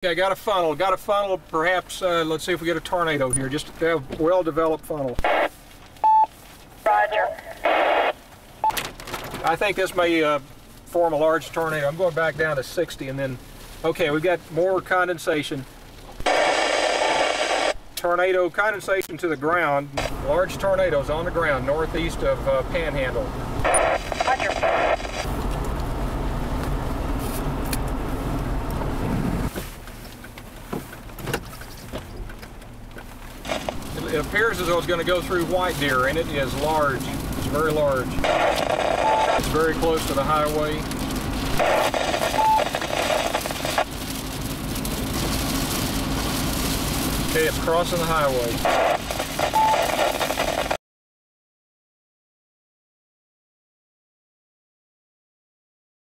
Okay, got a funnel, perhaps, let's see if we get a tornado here, just to have a well-developed funnel. Roger. I think this may form a large tornado. I'm going back down to 60 and then, okay, we've got more condensation. Tornado condensation to the ground, large tornadoes on the ground, northeast of Panhandle. Roger. It appears as though it's going to go through White Deer, and it is large. It's very large. It's very close to the highway. Okay, it's crossing the highway.